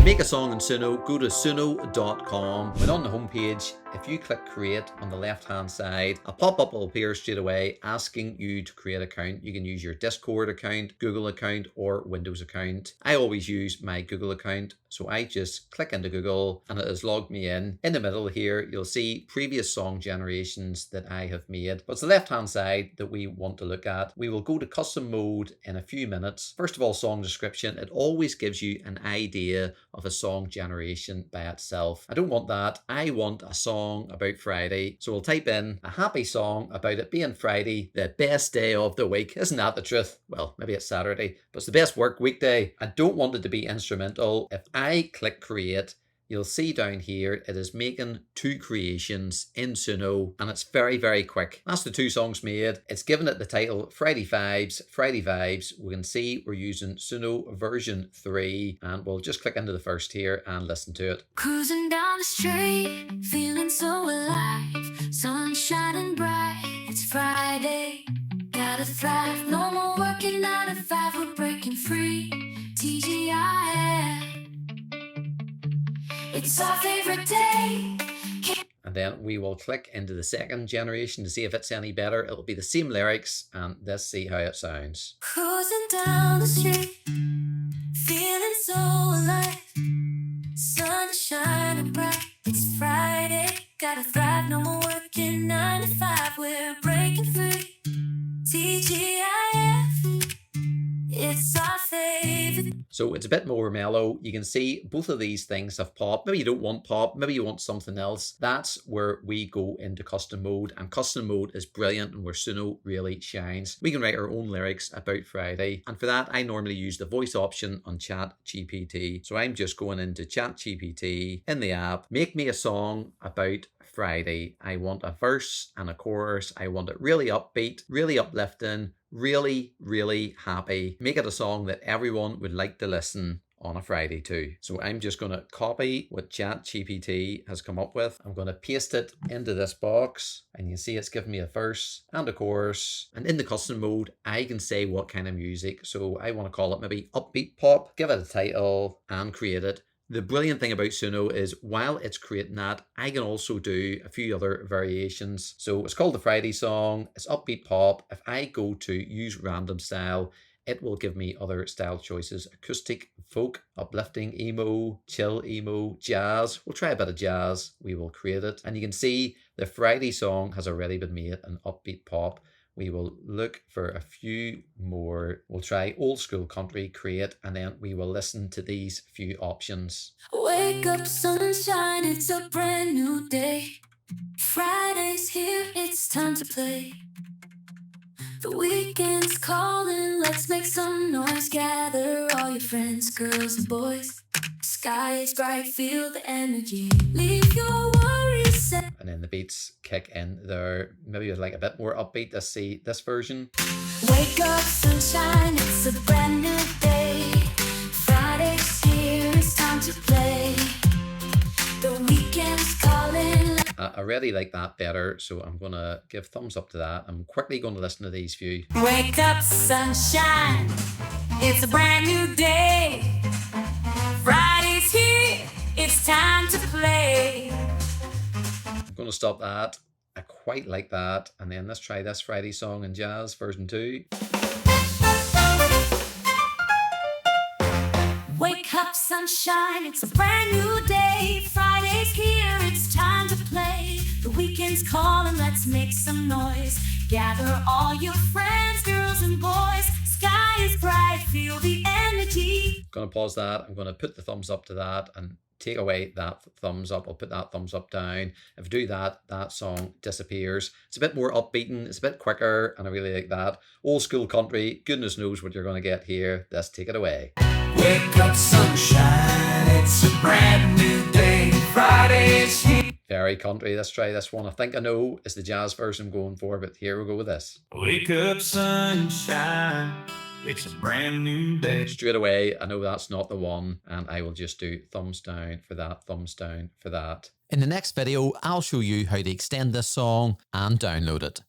make a song in Suno, go to suno.com. When on the homepage, if you click create on the left hand side, a pop-up will appear straight away asking you to create an account. You can use your Discord account, Google account, or Windows account. I always use my Google account, so I just click into Google and it has logged me in. In the middle here, you'll see previous song generations that I have made. But it's the left hand side that we want to look at. We will go to custom mode in a few minutes. First of all, song description. It always gives you an idea of a song generation by itself. I don't want that. I want a song about Friday. So we'll type in a happy song about it being Friday, the best day of the week. Isn't that the truth? Well, maybe it's Saturday, but it's the best work weekday. I don't want it to be instrumental. If I click create, you'll see down here it is making 2 creations in Suno, and it's very, very quick. That's the 2 songs made. It's given it the title Friday Vibes. Friday Vibes. We can see we're using Suno version 3, and we'll just click into the first here and listen to it. Cruising down the street, feeling so alive, sun shining bright, it's Friday, gotta thrive, no more working 9 to 5, we're breaking free, TGIF. It's our favorite day. And then we will click into the second generation to see if it's any better. It'll be the same lyrics, and let's see how it sounds. Cruising down the street, feeling so alive, sun shining bright, it's Friday, gotta thrive, no more working 9 to 5, we're breaking free, TGIF. It's our favorite. So it's a bit more mellow. You can see both of these things have pop. Maybe you don't want pop, maybe you want something else. That's where we go into custom mode, and custom mode is brilliant and where Suno really shines. We can write our own lyrics about Friday, and for that I normally use the voice option on ChatGPT. So I'm just going into ChatGPT in the app, make me a song about Friday. I want a verse and a chorus. I want it really upbeat, really uplifting, really, really happy. Make it a song that everyone would like to listen on a Friday too. So I'm just going to copy what ChatGPT has come up with. I'm going to paste it into this box, and you see it's giving me a verse and a chorus. And in the custom mode, I can say what kind of music. So I want to call it maybe upbeat pop, give it a title and create it. The brilliant thing about Suno is while it's creating that, I can also do a few other variations. So it's called the Friday song, it's upbeat pop. If I go to use random style, it will give me other style choices: acoustic, folk, uplifting, emo, chill emo, jazz. We'll try a bit of jazz. We will create it. And you can see the Friday song has already been made an upbeat pop. We will look for a few more. We'll try old school country, create, and then we will listen to these few options. Wake up, sunshine, it's a brand new day. Friday's here, it's time to play. The weekend's calling, let's make some noise. Gather all your friends, girls and boys. Sky is bright, feel the energy. Leave your worries set. And then the beats kick in there. Maybe it's like a bit more upbeat. Let's see this version. Wake up, sunshine, it's a brand new day. Friday's here, it's time to play. The weekend's calling. I really like that better, so I'm going to give thumbs up to that. I'm quickly going to listen to these few. Wake up, sunshine, it's a brand new day. Friday's here, it's time to play. I'm going to stop that. I quite like that. And then let's try this Friday song in jazz, version 2. Wake up, sunshine, it's a brand new day. Friday's here, it's time to play. The weekend's calling, let's make some noise. Gather all your friends, girls and boys. Sky is bright, feel the energy. I'm going to pause that. I'm going to put the thumbs up to that and take away that thumbs up. I'll put that thumbs up down. If I do that, that song disappears. It's a bit more upbeaten, it's a bit quicker, and I really like that. Old school country, goodness knows what you're going to get here. Let's take it away. Wake up, sunshine, it's a brand new day. Friday's here. Very country. Let's try this one. I think I know it's the jazz version I'm going for, but here we go with this. Wake up, sunshine, it's a brand new day. Straight away, I know that's not the one, and I will just do thumbs down for that, thumbs down for that. In the next video, I'll show you how to extend this song and download it.